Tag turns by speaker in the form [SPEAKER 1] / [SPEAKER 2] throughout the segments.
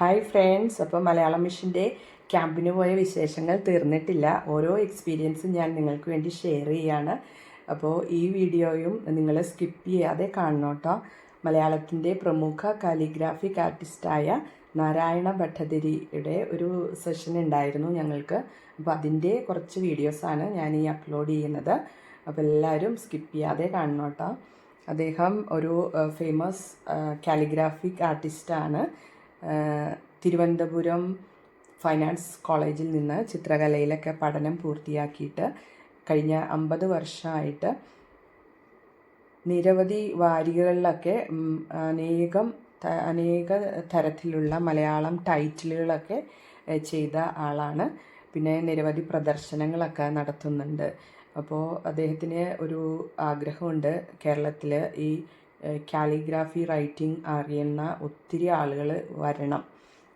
[SPEAKER 1] Hi friends, അപ്പോൾ മലയാളം മിഷൻ്റെ ക്യാമ്പിന് പോയ വിശേഷങ്ങൾ തീർന്നിട്ടില്ല. ഓരോ എക്സ്പീരിയൻസും ഞാൻ നിങ്ങൾക്ക് വേണ്ടി ഷെയർ ചെയ്യാണ്. അപ്പോൾ ഈ വീഡിയോയും നിങ്ങൾ സ്കിപ്പ് ചെയ്യാതെ കാണണം കേട്ടോ. മലയാളത്തിൻ്റെ പ്രമുഖ കാലിഗ്രാഫിക് ആർട്ടിസ്റ്റായ നാരായണ ഭട്ടതിരിയുടെ ഒരു സെഷൻ ഉണ്ടായിരുന്നു ഞങ്ങൾക്ക്. അപ്പോൾ അതിൻ്റെ കുറച്ച് വീഡിയോസാണ് ഞാൻ ഈ അപ്ലോഡ് ചെയ്യുന്നത്. അപ്പോൾ എല്ലാവരും സ്കിപ്പ് ചെയ്യാതെ കാണണം കേട്ടോ. അദ്ദേഹം ഒരു ഫേമസ് കാലിഗ്രാഫിക് ആർട്ടിസ്റ്റാണ്. തിരുവനന്തപുരം ഫൈൻ ആർട്സ് കോളേജിൽ നിന്ന് ചിത്രകലയിലൊക്കെ പഠനം പൂർത്തിയാക്കിയിട്ട് കഴിഞ്ഞ 50 വർഷമായിട്ട് നിരവധി വാരികകളിലൊക്കെ അനേക തരത്തിലുള്ള മലയാളം ടൈറ്റിലുകളൊക്കെ ചെയ്ത ആളാണ്. പിന്നെ നിരവധി പ്രദർശനങ്ങളൊക്കെ നടത്തുന്നുണ്ട്. അപ്പോൾ അദ്ദേഹത്തിന് ഒരു ആഗ്രഹമുണ്ട്, കേരളത്തിൽ ഈ കാലിഗ്രാഫി റൈറ്റിംഗ് അറിയുന്ന ഒത്തിരി ആളുകൾ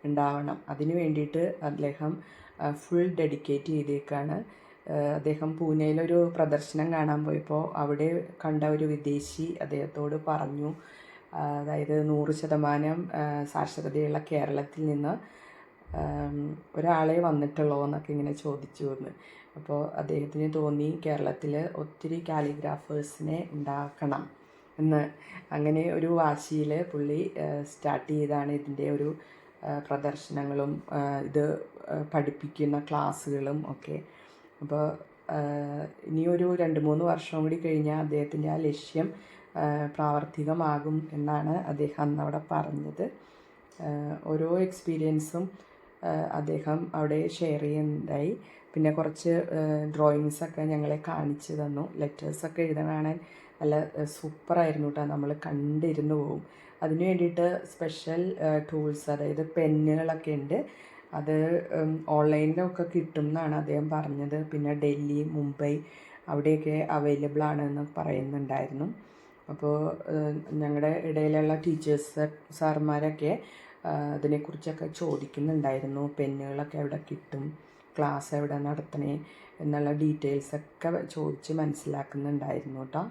[SPEAKER 1] ഉണ്ടാവണം. അതിന് വേണ്ടിയിട്ട് അദ്ദേഹം ഫുൾ ഡെഡിക്കേറ്റ് ചെയ്തേക്കാണ്. അദ്ദേഹം പൂനെയിലൊരു പ്രദർശനം കാണാൻ പോയപ്പോൾ അവിടെ കണ്ട ഒരു വിദേശി അദ്ദേഹത്തോട് പറഞ്ഞു, അതായത് 100% സാക്ഷരതയുള്ള കേരളത്തിൽ നിന്ന് ഒരാളെ വന്നിട്ടുള്ളൂ എന്നൊക്കെ ഇങ്ങനെ ചോദിച്ചു എന്ന്. അപ്പോൾ അദ്ദേഹത്തിന് തോന്നി കേരളത്തിൽ ഒത്തിരി കാലിഗ്രാഫേഴ്സിനെ ഉണ്ടാക്കണം എന്ന്. അങ്ങനെ ഒരു വാശിയിൽ പുള്ളി സ്റ്റാർട്ട് ചെയ്താണ് ഇതിൻ്റെ ഒരു പ്രദർശനങ്ങളും ഇത് പഠിപ്പിക്കുന്ന ക്ലാസ്സുകളും ഒക്കെ. അപ്പോൾ ഇനിയൊരു 2-3 വർഷം കൂടി കഴിഞ്ഞാൽ അദ്ദേഹത്തിൻ്റെ ആ ലക്ഷ്യം പ്രാവർത്തികമാകും എന്നാണ് അദ്ദേഹം അന്നവിടെ പറഞ്ഞത്. ഓരോ എക്സ്പീരിയൻസും അദ്ദേഹം അവിടെ ഷെയർ ചെയ്യുന്നുണ്ടായി. പിന്നെ കുറച്ച് ഡ്രോയിങ്സൊക്കെ ഞങ്ങളെ കാണിച്ചു തന്നു. ലെറ്റേഴ്സൊക്കെ എഴുതാൻ നല്ല സൂപ്പറായിരുന്നു കേട്ടോ. നമ്മൾ കണ്ടിരുന്നു പോകും. അതിന് വേണ്ടിയിട്ട് സ്പെഷ്യൽ ടൂൾസ്, അതായത് പെന്നുകളൊക്കെ ഉണ്ട്. അത് ഓൺലൈനിലൊക്കെ കിട്ടും എന്നാണ് അദ്ദേഹം പറഞ്ഞത്. പിന്നെ ഡൽഹി, മുംബൈ അവിടെയൊക്കെ അവൈലബിൾ ആണെന്ന് പറയുന്നുണ്ടായിരുന്നു. അപ്പോൾ ഞങ്ങളുടെ ഇടയിലുള്ള ടീച്ചേഴ്സ് സാർമാരൊക്കെ അതിനെക്കുറിച്ചൊക്കെ ചോദിക്കുന്നുണ്ടായിരുന്നു. പെന്നുകളൊക്കെ എവിടെ കിട്ടും, ക്ലാസ് എവിടെ നടത്തണേ എന്നുള്ള ഡീറ്റെയിൽസൊക്കെ ചോദിച്ച് മനസ്സിലാക്കുന്നുണ്ടായിരുന്നു കേട്ടോ.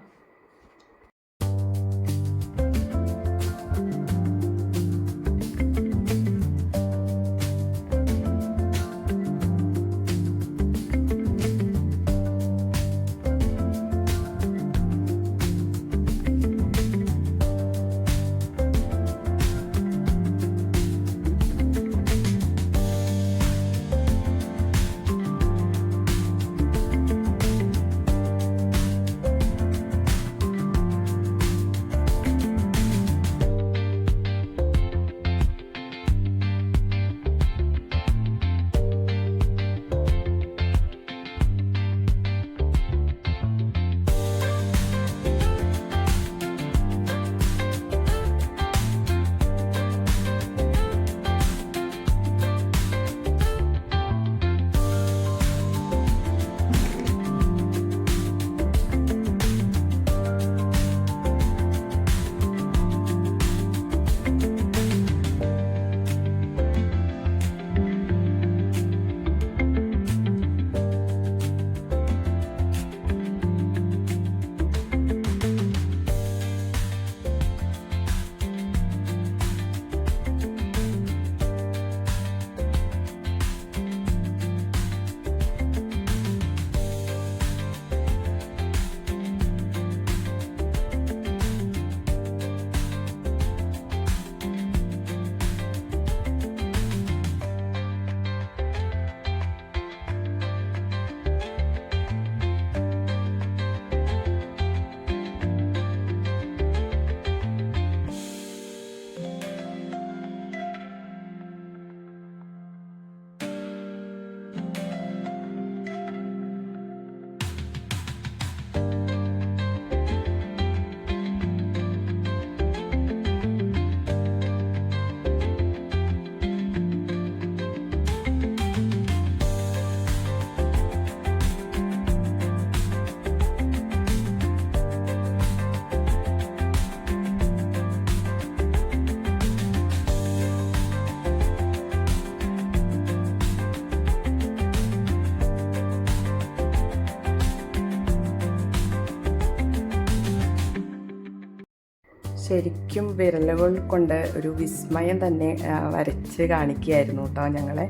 [SPEAKER 1] ശരിക്കും വിരലുകൾ കൊണ്ട് ഒരു വിസ്മയം തന്നെ വരച്ച് കാണിക്കുകയായിരുന്നു കേട്ടോ ഞങ്ങളെ.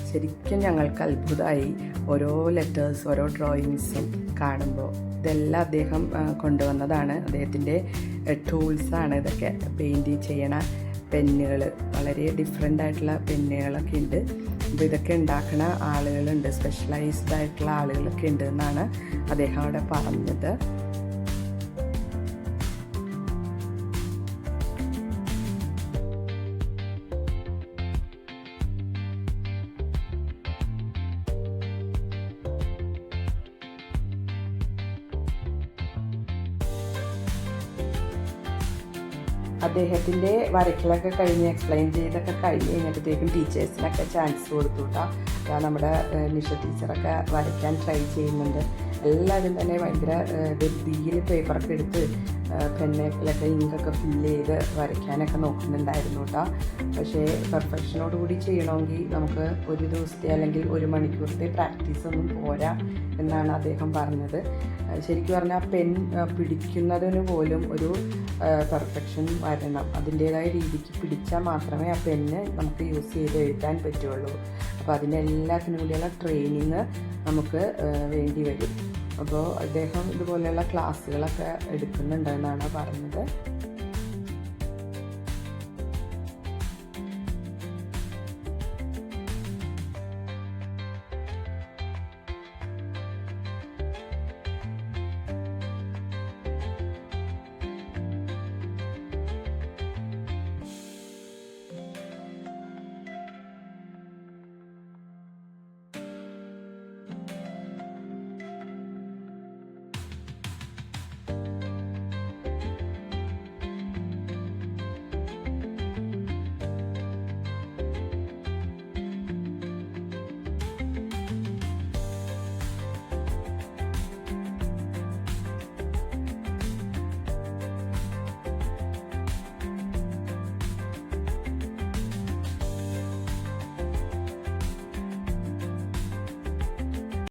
[SPEAKER 1] ശരിക്കും ഞങ്ങൾക്ക് അത്ഭുതമായി ഓരോ ലെറ്റേഴ്സ്, ഓരോ ഡ്രോയിങ്സും കാണുമ്പോൾ. ഇതെല്ലാം അദ്ദേഹം കൊണ്ടുവന്നതാണ്. അദ്ദേഹത്തിൻ്റെ ടൂൾസാണ് ഇതൊക്കെ. പെയിൻറ് ചെയ്യണ പെന്നുകൾ, വളരെ ഡിഫറെൻ്റ് ആയിട്ടുള്ള പെന്നുകളൊക്കെ ഉണ്ട്. അപ്പോൾ ഇതൊക്കെ ഉണ്ടാക്കുന്ന ആളുകളുണ്ട്, സ്പെഷ്യലൈസ്ഡ് ആയിട്ടുള്ള ആളുകളൊക്കെ ഉണ്ട് എന്നാണ് അദ്ദേഹം അവിടെ പറഞ്ഞത്. അദ്ദേഹത്തിൻ്റെ വരയ്ക്കലൊക്കെ കഴിഞ്ഞ് എക്സ്പ്ലെയിൻ ചെയ്തൊക്കെ കഴിഞ്ഞ് കഴിഞ്ഞപ്പോഴത്തേക്കും ടീച്ചേഴ്സിനൊക്കെ ചാൻസ് കൊടുത്തു കേട്ടോ. നമ്മുടെ നിഷ ടീച്ചറൊക്കെ വരയ്ക്കാൻ ട്രൈ ചെയ്യുന്നുണ്ട്. എല്ലാവരും തന്നെ ഭയങ്കര ധൃതിയിൽ പേപ്പറൊക്കെ എടുത്ത് പെന്നിലൊക്കെ ഇങ്കൊക്കെ ഫില്ല് ചെയ്ത് വരയ്ക്കാനൊക്കെ നോക്കുന്നുണ്ടായിരുന്നു കേട്ടോ. പക്ഷേ പെർഫെക്ഷനോടുകൂടി ചെയ്യണമെങ്കിൽ നമുക്ക് ഒരു ദിവസത്തെ അല്ലെങ്കിൽ ഒരു മണിക്കൂറത്തെ പ്രാക്ടീസൊന്നും പോരാ എന്നാണ് അദ്ദേഹം പറഞ്ഞത്. ശരിക്കും പറഞ്ഞാൽ പെൻ പിടിക്കുന്നതിന് പോലും ഒരു പെർഫെക്ഷൻ വരണം. അതിൻ്റേതായ രീതിക്ക് പിടിച്ചാൽ മാത്രമേ ആ പെന്ന് നമുക്ക് യൂസ് ചെയ്ത് എഴുതാൻ പറ്റുള്ളൂ. അപ്പോൾ അതിനെല്ലാത്തിനും കൂടിയുള്ള ട്രെയിനിങ് നമുക്ക് വേണ്ടി വരും. അപ്പോൾ അദ്ദേഹം ഇതുപോലെയുള്ള ക്ലാസ്സുകളൊക്കെ എടുക്കുന്നുണ്ടെന്നാണ് പറഞ്ഞത്.